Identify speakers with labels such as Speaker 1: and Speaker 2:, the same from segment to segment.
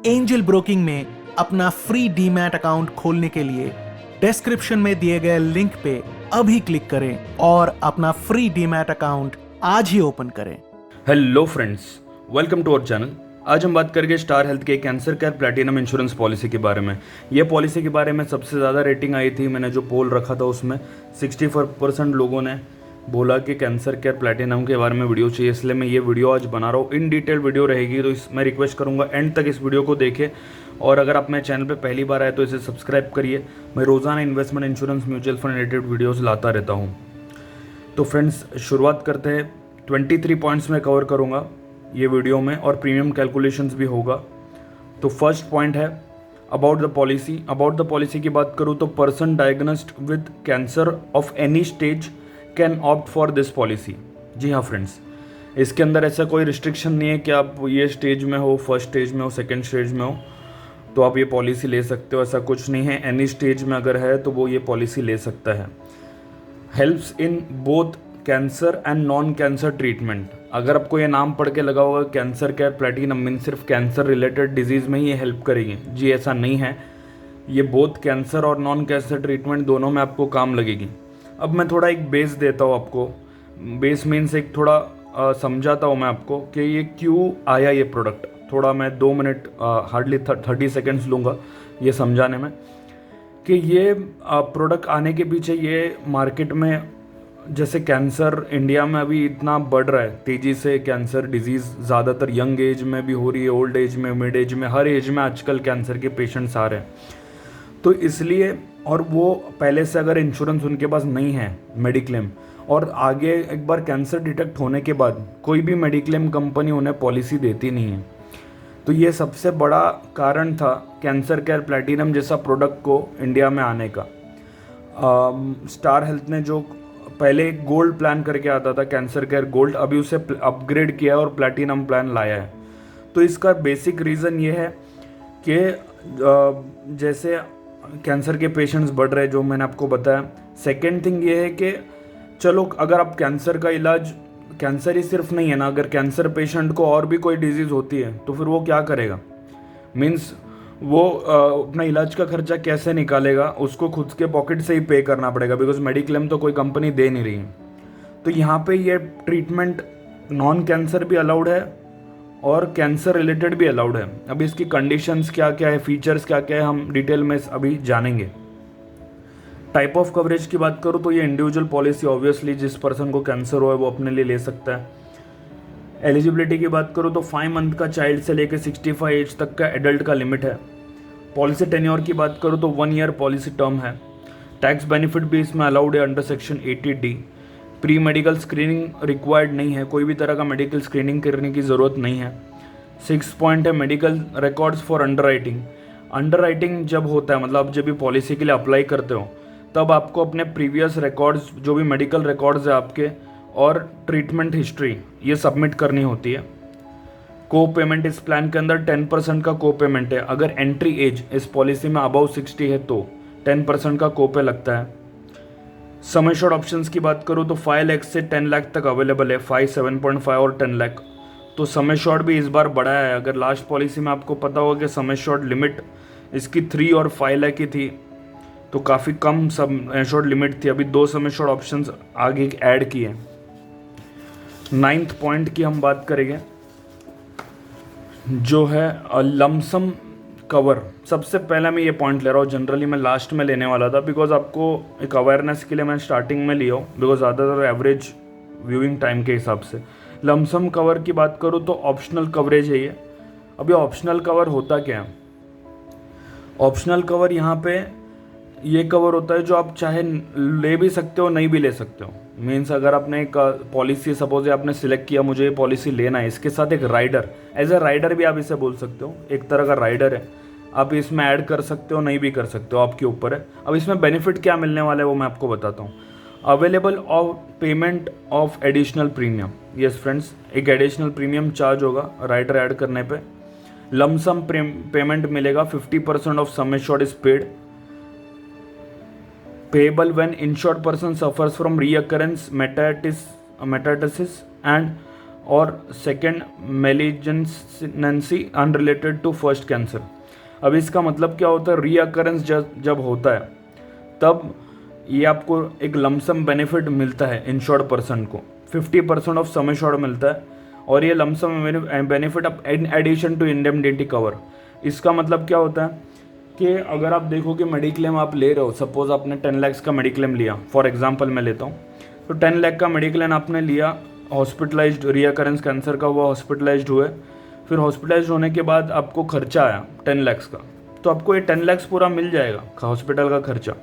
Speaker 1: Angel broking में अपना free demat account खोलने के लिए डिस्क्रिप्शन में दिए गए लिंक पे अभी क्लिक करें और अपना फ्री डीमैट अकाउंट आज ही ओपन करें।
Speaker 2: Hello friends, welcome to our channel. आज हम बात करेंगे स्टार हेल्थ के cancer care platinum insurance policy के बारे में। ये पॉलिसी के बारे में सबसे ज़्यादा रेटिंग आई थी। मैंने जो पोल रखा था उसमें 64% लोगों ने बोला कि कैंसर केयर प्लैटिनम के बारे में वीडियो चाहिए, इसलिए मैं ये वीडियो आज बना रहा हूँ। इन डिटेल वीडियो रहेगी, तो मैं रिक्वेस्ट करूँगा एंड तक इस वीडियो को देखें। और अगर आप मेरे चैनल पर पहली बार आए तो इसे सब्सक्राइब करिए। मैं रोज़ाना investment, insurance, mutual fund related videos लाता रहता हूँ। तो फ्रेंड्स, शुरुआत करते हैं। 23 पॉइंट्स में कवर करूँगा ये वीडियो में, और प्रीमियम कैलकुलेशंस भी होगा। तो फर्स्ट पॉइंट है about the policy. About the policy की बात करूँ तो person diagnosed with cancer of any stage can opt for this policy. जी हाँ फ्रेंड्स, इसके अंदर ऐसा कोई रिस्ट्रिक्शन नहीं है कि आप ये स्टेज में हो, फर्स्ट स्टेज में हो, सेकेंड स्टेज में हो तो आप ये पॉलिसी ले सकते हो। ऐसा कुछ नहीं है। एनी स्टेज में अगर है तो वो ये पॉलिसी ले सकता है। Helps in both cancer and non cancer treatment. अगर आपको ये नाम पढ़ के लगा होगा कैंसर केयर प्लैटिनम मीन सिर्फ कैंसर रिलेटेड डिजीज़ में ही ये हेल्प करेगी, जी ऐसा नहीं है। ये बोथ कैंसर और नॉन कैंसर ट्रीटमेंट दोनों में आपको काम लगेगी। अब मैं थोड़ा एक बेस देता हूँ आपको। बेस मीन्स एक थोड़ा समझाता हूँ मैं आपको कि ये क्यों आया ये प्रोडक्ट। थोड़ा मैं 2 मिनट हार्डली 30 सेकेंड्स लूँगा ये समझाने में कि ये प्रोडक्ट आने के पीछे ये मार्केट में, जैसे कैंसर इंडिया में अभी इतना बढ़ रहा है तेज़ी से, कैंसर डिजीज़ ज़्यादातर यंग एज में भी हो रही है, ओल्ड एज में, मिड एज में, हर एज में आजकल कैंसर के पेशेंट्स आ रहे हैं। तो इसलिए, और वो पहले से अगर इंश्योरेंस उनके पास नहीं है मेडिक्लेम, और आगे एक बार कैंसर डिटेक्ट होने के बाद कोई भी मेडिक्लेम कंपनी उन्हें पॉलिसी देती नहीं है। तो ये सबसे बड़ा कारण था कैंसर केयर प्लैटिनम जैसा प्रोडक्ट को इंडिया में आने का। स्टार हेल्थ ने जो पहले एक गोल्ड प्लान करके आता था, कैंसर केयर गोल्ड, अभी उसे अपग्रेड किया और प्लैटिनम प्लान लाया है। तो इसका बेसिक रीज़न ये है कि जैसे कैंसर के पेशेंट्स बढ़ रहे हैं, जो मैंने आपको बताया। सेकेंड थिंग ये है कि चलो, अगर आप कैंसर का इलाज, कैंसर ही सिर्फ नहीं है ना, अगर कैंसर पेशेंट को और भी कोई डिजीज़ होती है तो फिर वो क्या करेगा, मीन्स वो अपना इलाज का खर्चा कैसे निकालेगा, उसको खुद के पॉकेट से ही पे करना पड़ेगा, बिकॉज मेडिक्लेम तो कोई कंपनी दे नहीं रही है। तो यहाँ पे ये ट्रीटमेंट नॉन कैंसर भी अलाउड है और कैंसर रिलेटेड भी अलाउड है। अब इसकी कंडीशंस क्या क्या है, फीचर्स क्या क्या है, हम डिटेल में अभी जानेंगे। टाइप ऑफ कवरेज की बात करूँ तो ये इंडिविजुअल पॉलिसी, ऑब्वियसली जिस पर्सन को कैंसर हो है वो अपने लिए ले सकता है। एलिजिबिलिटी की बात करूँ तो 5 मंथ का चाइल्ड से लेकर 65 एज तक का एडल्ट का लिमिट है। पॉलिसी टेन्योर की बात करूँ तो 1 ईयर पॉलिसी टर्म है। टैक्स बेनिफिट भी इसमें अलाउड है under section 80D। Pre medical screening required नहीं है, कोई भी तरह का मेडिकल स्क्रीनिंग करने की ज़रूरत नहीं है। 6 पॉइंट है medical records for under writing. Under writing जब होता है, मतलब जब भी पॉलिसी के लिए अप्लाई करते हो तब आपको अपने प्रीवियस रिकॉर्ड्स, जो भी मेडिकल रिकॉर्ड्स है आपके, और ट्रीटमेंट हिस्ट्री, ये सबमिट करनी होती है। को पेमेंट इस प्लान के अंदर 10% का को पेमेंट है। अगर एंट्री एज इस पॉलिसी में अबव 60 है तो 10% का को पे लगता है। सम एश्योर्ड ऑप्शंस की बात करूँ तो 5 लाख से 10 लाख तक अवेलेबल है, 5, 7.5 और 10 लाख। तो सम एश्योर्ड भी इस बार बढ़ाया है। अगर लास्ट पॉलिसी में आपको पता होगा कि सम एश्योर्ड लिमिट इसकी 3 और 5 लाख की थी, तो काफ़ी कम सम एश्योर्ड लिमिट थी। अभी 2 सम एश्योर्ड ऑप्शंस आगे ऐड किए। 9th पॉइंट की हम बात करेंगे, जो है लमसम कवर। सबसे पहले मैं ये पॉइंट ले रहा हूँ, जनरली मैं लास्ट में लेने वाला था, बिकॉज आपको एक अवेयरनेस के लिए मैं स्टार्टिंग में लिया हूँ, बिकॉज ज़्यादातर एवरेज व्यूइंग टाइम के हिसाब से। लमसम कवर की बात करूँ तो ऑप्शनल कवरेज है ये। अब ये ऑप्शनल कवर होता क्या है? ऑप्शनल कवर यहाँ पे ये कवर होता है जो आप चाहे ले भी सकते हो, नहीं भी ले सकते हो। मीन्स अगर आपने एक पॉलिसी, सपोज आपने सिलेक्ट किया मुझे ये पॉलिसी लेना है, इसके साथ एक राइडर, एज ए राइडर भी आप इसे बोल सकते हो, एक तरह का राइडर है, आप इसमें ऐड कर सकते हो, नहीं भी कर सकते हो, आपके ऊपर है। अब इसमें बेनिफिट क्या मिलने वाला है वो मैं आपको बताता हूँ। Available of payment of additional premium. Yes friends, एक एडिशनल प्रीमियम चार्ज होगा राइडर ऐड करने पे। लमसम पेमेंट मिलेगा, 50% of sum assured is paid. payable when insured person suffers from reoccurrence metastasis and और second malignancy unrelated to first cancer. अब इसका मतलब क्या होता है, रीअकरेंस जब होता है तब ये आपको एक लमसम बेनिफिट मिलता है इंश्योर्ड पर्सन को, 50% ऑफ सम एश्योर्ड मिलता है, और ये लमसम बेनिफिट अब in addition to indemnity cover. इसका मतलब क्या होता है कि अगर आप देखो कि मेडिक्लेम आप ले रहे हो, सपोज आपने 10 लाख का मेडिक्लेम लिया, फॉर एग्जांपल मैं लेता हूँ, तो 10 लाख का मेडिक्लेम आपने लिया, हॉस्पिटलाइज्ड रीअकरेंस कैंसर का हुआ, हॉस्पिटलाइज्ड हुए, फिर हॉस्पिटलाइज्ड होने के बाद आपको खर्चा आया 10 लाख का, तो आपको ये 10 लाख पूरा मिल जाएगा हॉस्पिटल का खर्चा।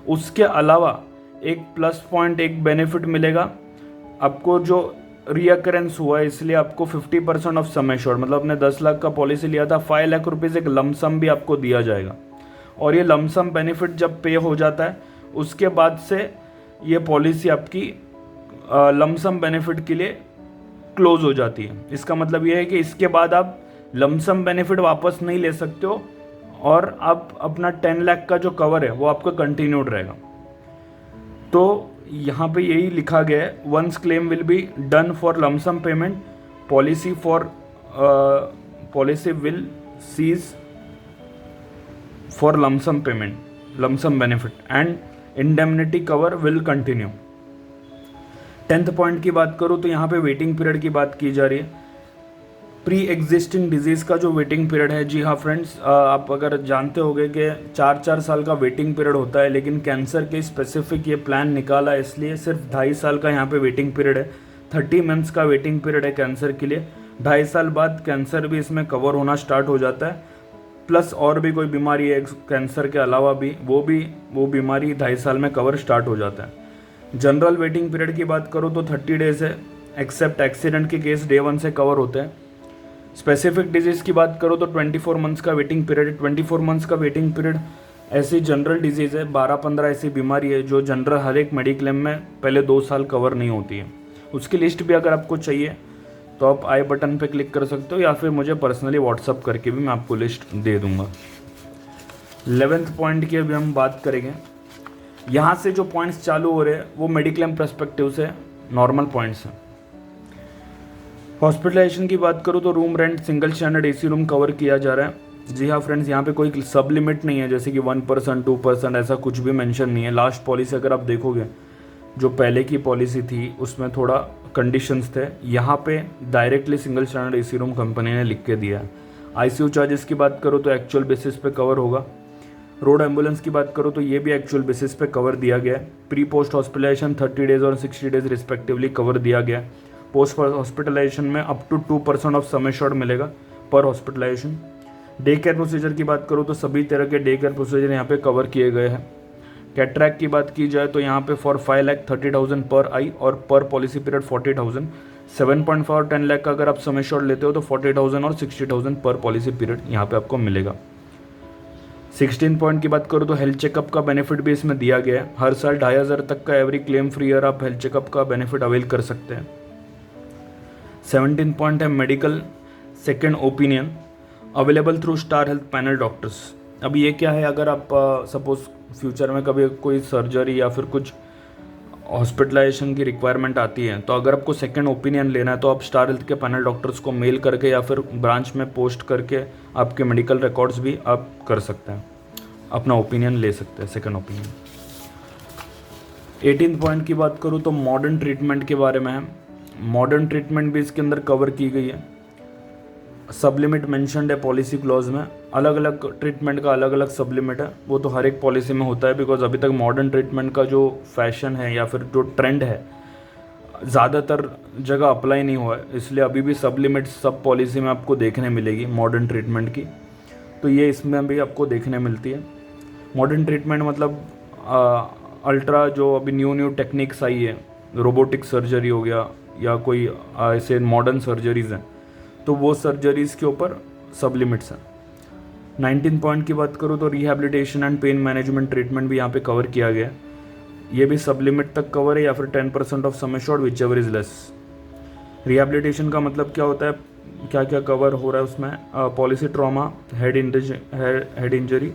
Speaker 2: उसके अलावा एक प्लस पॉइंट, एक बेनिफिट मिलेगा आपको, जो रीअकरेंस हुआ है इसलिए आपको 50% ऑफ सम एश्योर्ड, मतलब आपने 10 लाख का पॉलिसी लिया था, 5 लाख रुपीज़ एक लमसम भी आपको दिया जाएगा। और ये लमसम बेनिफिट जब पे हो जाता है उसके बाद से ये पॉलिसी आपकी लमसम बेनिफिट के लिए क्लोज हो जाती है। इसका मतलब ये है कि इसके बाद आप लमसम बेनिफिट वापस नहीं ले सकते हो, और आप अपना 10 लाख का जो कवर है वो आपका कंटिन्यूड रहेगा। तो यहाँ पे यही लिखा गया है, once claim will be done for lump sum payment, policy will cease for lump sum payment, lump sum benefit, and indemnity cover will continue. 10th point की बात करूँ तो यहाँ पे वेटिंग पीरियड की बात की जा रही है। प्री एग्जिस्टिंग डिजीज़ का जो वेटिंग पीरियड है, जी हाँ फ्रेंड्स, आप अगर जानते होंगे कि 4-4 साल का वेटिंग पीरियड होता है, लेकिन कैंसर के स्पेसिफिक ये प्लान निकाला है इसलिए सिर्फ 2.5 साल का यहाँ पे वेटिंग पीरियड है। 30 मंथ्स का वेटिंग पीरियड है कैंसर के लिए। 2.5 साल बाद कैंसर भी इसमें कवर होना स्टार्ट हो जाता है, प्लस और भी कोई बीमारी है कैंसर के अलावा भी वो बीमारी 2.5 साल में कवर स्टार्ट हो जाता है। जनरल वेटिंग पीरियड की बात करो तो 30 डेज है, एक्सेप्ट एक्सीडेंट के केस डे 1 से कवर होते हैं। स्पेसिफिक डिजीज़ की बात करो तो 24 मंथ्स का वेटिंग पीरियड है। 24 मंथ्स का वेटिंग पीरियड ऐसी जनरल डिजीज़ है, 12-15 ऐसी बीमारी है जो जनरल हर एक मेडिक्लेम में पहले 2 साल कवर नहीं होती है। उसकी लिस्ट भी अगर आपको चाहिए तो आप आई बटन पे क्लिक कर सकते हो, या फिर मुझे पर्सनली व्हाट्सअप करके भी मैं आपको लिस्ट दे दूंगा। 11th पॉइंट की अभी हम बात करेंगे। यहाँ से जो पॉइंट्स चालू हो रहे हैं वो मेडिक्लेम पर्सपेक्टिव से नॉर्मल पॉइंट्स हैं। हॉस्पिटलाइजेशन की बात करूँ तो room rent, single standard AC room cover किया जा रहा है। जी हाँ फ्रेंड्स, यहाँ पे कोई सब लिमिट नहीं है, जैसे कि 1%, 2% ऐसा कुछ भी मेंशन नहीं है। लास्ट पॉलिसी अगर आप देखोगे, जो पहले की पॉलिसी थी उसमें थोड़ा कंडीशंस थे, यहाँ पे directly single standard AC room company ने लिख के दिया है। आईसीयू चार्जेस की बात करो तो एक्चुअल बेसिस पे कवर होगा। रोड एम्बुलेंस की बात करो तो ये भी एक्चुअल बेसिस पे कवर दिया गया है। प्री पोस्ट हॉस्पिटलाइजेशन 30 डेज और 60 डेज रिस्पेक्टिवली कवर दिया गया है। पोस्ट हॉस्पिटलाइजेशन में up to 2% of sum assured मिलेगा पर हॉस्पिटलाइजेशन। डे केयर प्रोसीजर की बात करो तो सभी तरह के डे केयर प्रोसीजर यहाँ पे कवर किए गए हैं। कैटरैक्ट की बात की जाए तो यहाँ पे फॉर 5,30,000 पर आई और पर पॉलिसी पीरियड 40,000। 7.5 और 10 लाख का अगर आप सम एश्योर्ड लेते हो तो 40,000 और 60,000 पर पॉलिसी पीरियड यहाँ पे आपको मिलेगा। 16 पॉइंट की बात करो तो हेल्थ चेकअप का बेनिफिट भी इसमें दिया गया है। हर साल 2,500 तक का एवरी क्लेम फ्री ईयर आप हेल्थ चेकअप का बेनिफिट अवेल कर सकते हैं। 17 पॉइंट है medical second opinion available through star health panel doctors. अब ये क्या है, अगर आप सपोज फ्यूचर में कभी कोई सर्जरी या फिर कुछ हॉस्पिटलाइजेशन की रिक्वायरमेंट आती है, तो अगर आपको सेकंड ओपिनियन लेना है तो आप स्टार हेल्थ के पैनल डॉक्टर्स को मेल करके या फिर ब्रांच में पोस्ट करके आपके मेडिकल रिकॉर्ड्स भी आप कर सकते हैं, अपना ओपिनियन ले सकते हैं, सेकंड ओपिनियन। 18 पॉइंट की बात करूँ तो मॉडर्न ट्रीटमेंट के बारे में है। मॉडर्न ट्रीटमेंट भी इसके अंदर कवर की गई है। सब लिमिट मैंशनड है पॉलिसी क्लॉज में। अलग अलग ट्रीटमेंट का अलग अलग सब लिमिट है, वो तो हर एक पॉलिसी में होता है, बिकॉज अभी तक मॉडर्न ट्रीटमेंट का जो फैशन है या फिर जो ट्रेंड है ज़्यादातर जगह अप्लाई नहीं हुआ है, इसलिए अभी भी सब लिमिट सब पॉलिसी में आपको देखने मिलेगी मॉडर्न ट्रीटमेंट की। तो ये इसमें भी आपको देखने मिलती है। मॉडर्न ट्रीटमेंट मतलब अल्ट्रा जो अभी न्यू टेक्निक्स आई है, रोबोटिक सर्जरी हो गया या कोई ऐसे मॉडर्न सर्जरीज़ हैं, तो वो सर्जरीज़ के ऊपर सब लिमिट्स हैं। 19 पॉइंट की बात करूँ तो rehabilitation and pain management treatment भी यहाँ पे कवर किया गया है। ये भी सब लिमिट तक कवर है या फिर 10% of sum assured which ever is less. Rehabilitation का मतलब क्या होता है, क्या क्या कवर हो रहा है उसमें, policy trauma, head injury,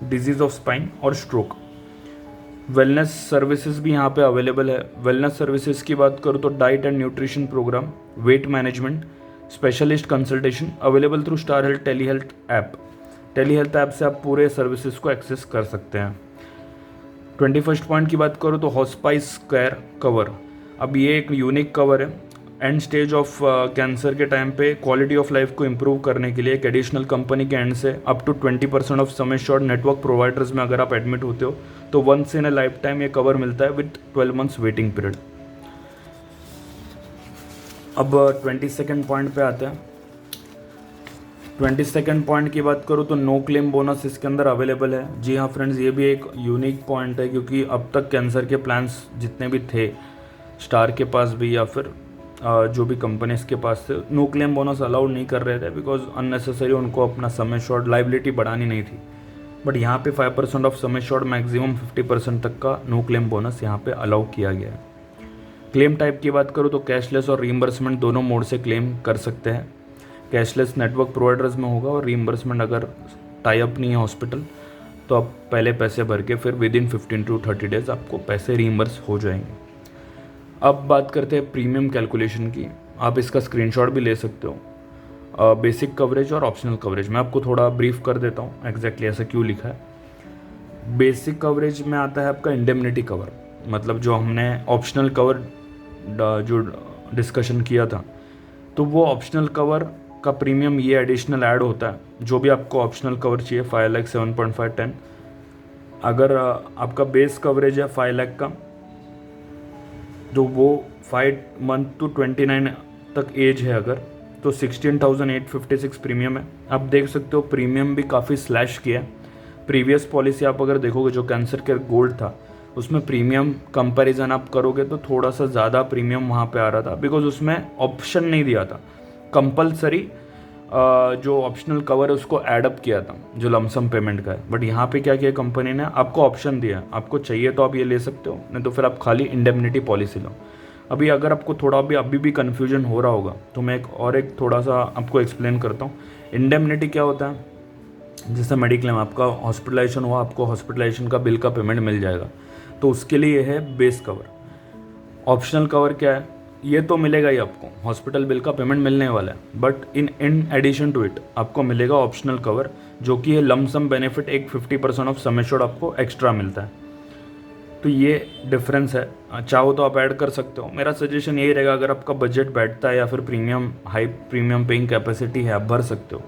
Speaker 2: disease of spine और स्ट्रोक। वेलनेस सर्विसेज भी यहाँ पे अवेलेबल है। वेलनेस सर्विसेज की बात करूँ तो diet and nutrition program, weight management, specialist consultation available through star health tele health app. Tele health app से आप पूरे सर्विसेज को एक्सेस कर सकते हैं। 21st पॉइंट की बात करूँ तो हॉस्पाइस केयर कवर। अब ये एक यूनिक कवर है। एंड स्टेज ऑफ कैंसर के टाइम पे क्वालिटी ऑफ लाइफ को इम्प्रूव करने के लिए एक एडिशनल कंपनी के एंड से up to 20% of sum assured network providers में अगर आप एडमिट होते हो तो once in a life time ये कवर मिलता है विद 12 months वेटिंग पीरियड। अब 22nd पॉइंट पे आते हैं। 22nd पॉइंट की बात करूँ तो नो क्लेम बोनस इसके अंदर अवेलेबल है। जी हाँ फ्रेंड्स, ये भी एक यूनिक पॉइंट है क्योंकि अब तक कैंसर के प्लान्स जितने भी थे स्टार के पास भी या फिर जो भी कंपनीज के पास थे, नो क्लेम बोनस अलाउड नहीं कर रहे थे बिकॉज अननेसेसरी उनको अपना सम एश्योर्ड लाइबिलिटी बढ़ानी नहीं थी। बट यहाँ पे 5% ऑफ सम एश्योर्ड मैक्सिमम 50% तक का नो क्लेम बोनस यहाँ पे अलाउ किया गया है। क्लेम टाइप की बात करूँ तो कैशलेस और रीइंबर्समेंट दोनों मोड से क्लेम कर सकते हैं। कैशलेस नेटवर्क प्रोवाइडर्स में होगा और रीइंबर्समेंट अगर टाई अप नहीं है हॉस्पिटल तो आप पहले पैसे भर के फिर विद इन 15 to 30 days आपको पैसे रीइंबर्स हो जाएंगे। अब बात करते हैं प्रीमियम कैलकुलेशन की। आप इसका स्क्रीनशॉट भी ले सकते हो। बेसिक कवरेज और ऑप्शनल कवरेज मैं आपको थोड़ा ब्रीफ कर देता हूँ एग्जैक्टली ऐसा क्यों लिखा है। बेसिक कवरेज में आता है आपका इंडेमनिटी कवर, मतलब जो हमने ऑप्शनल कवर जो डिस्कशन किया था तो वो ऑप्शनल कवर का प्रीमियम ये एडिशनल ऐड होता है। जो भी आपको ऑप्शनल कवर चाहिए 5 लाख 7.5 10, अगर आपका बेस कवरेज है 5 लाख का जो वो 5 month to 29 तक एज है अगर तो 16,856 प्रीमियम है। आप देख सकते हो प्रीमियम भी काफ़ी स्लैश किया है। प्रीवियस पॉलिसी आप अगर देखोगे जो कैंसर केयर गोल्ड था उसमें प्रीमियम कंपैरिजन आप करोगे तो थोड़ा सा ज़्यादा प्रीमियम वहाँ पे आ रहा था बिकॉज उसमें ऑप्शन नहीं दिया था। कंपलसरी जो ऑप्शनल कवर है उसको एडअप किया था जो लमसम पेमेंट का है। बट यहाँ पे क्या किया कंपनी ने, आपको ऑप्शन दिया, आपको चाहिए तो आप ये ले सकते हो, नहीं तो फिर आप खाली इंडेमनिटी पॉलिसी लो। अभी अगर आपको थोड़ा भी अभी भी कन्फ्यूजन हो रहा होगा तो मैं एक थोड़ा सा आपको एक्सप्लेन करता हूँ। इंडेमनिटी क्या होता है, जैसे मेडिक्लेम आपका हॉस्पिटलाइजेशन हुआ, आपको हॉस्पिटलाइजेशन का बिल का पेमेंट मिल जाएगा तो उसके लिए है बेस कवर। ऑप्शनल कवर क्या है, ये तो मिलेगा ही आपको, हॉस्पिटल बिल का पेमेंट मिलने वाला है, but in addition to it आपको मिलेगा ऑप्शनल कवर जो कि है लमसम बेनिफिट, एक 50% ऑफ सम एश्योर्ड आपको एक्स्ट्रा मिलता है। तो ये डिफरेंस है, चाहो तो आप ऐड कर सकते हो। मेरा सजेशन यही रहेगा अगर आपका बजट बैठता है या फिर हाई प्रीमियम पेइंग कैपेसिटी है, आप भर सकते हो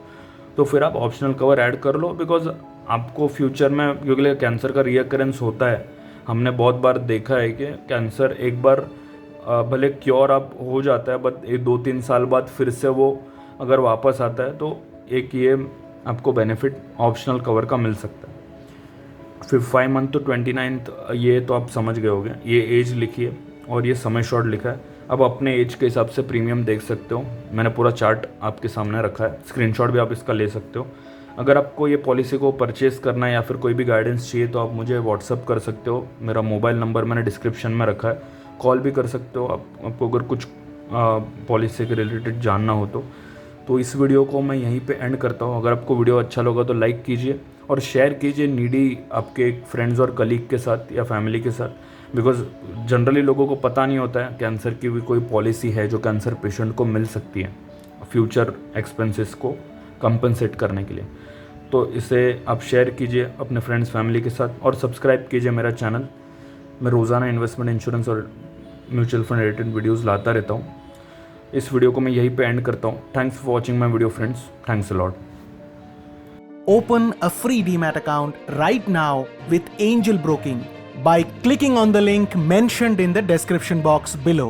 Speaker 2: तो फिर आप ऑप्शनल कवर ऐड कर लो बिकॉज आपको फ्यूचर में, क्योंकि कैंसर का रिकरेंस होता है, हमने बहुत बार देखा है कि कैंसर एक बार भले क्योर आप हो जाता है बट 2-3 साल बाद फिर से वो अगर वापस आता है तो एक ये आपको बेनिफिट ऑप्शनल कवर का मिल सकता है। फिर 5 month to 29 ये तो आप समझ गए होंगे, ये एज लिखी है और ये समय शॉर्ट लिखा है। अब अपने एज के हिसाब से प्रीमियम देख सकते हो, मैंने पूरा चार्ट आपके सामने रखा है, स्क्रीनशॉट भी आप इसका ले सकते हो। अगर आपको ये पॉलिसी को परचेस करना है या फिर कोई भी गाइडेंस चाहिए तो आप मुझे व्हाट्सअप कर सकते हो। मेरा मोबाइल नंबर मैंने डिस्क्रिप्शन में रखा है, कॉल भी कर सकते हो आपको अगर कुछ पॉलिसी के रिलेटेड जानना हो तो इस वीडियो को मैं यहीं पे एंड करता हूँ। अगर आपको वीडियो अच्छा लगा तो लाइक कीजिए और शेयर कीजिए नीडी आपके फ्रेंड्स और कलीग के साथ या फैमिली के साथ, बिकॉज जनरली लोगों को पता नहीं होता है कैंसर की भी कोई पॉलिसी है जो कैंसर पेशेंट को मिल सकती है फ्यूचर एक्सपेंसेस को कंपनसेट करने के लिए। तो इसे आप शेयर कीजिए अपने फ्रेंड्स फैमिली के साथ और सब्सक्राइब कीजिए मेरा चैनल। मैं रोज़ाना इन्वेस्टमेंट, इंश्योरेंस और म्यूचुअल फंड रिलेटेड वीडियोज़ लाता रहता हूँ। इस वीडियो को मैं यहीं पे एंड करता हूँ। Thanks for watching my video friends, thanks a lot.
Speaker 1: Open a free DMAT account right now with Angel Broking by clicking on the link mentioned in the description box below.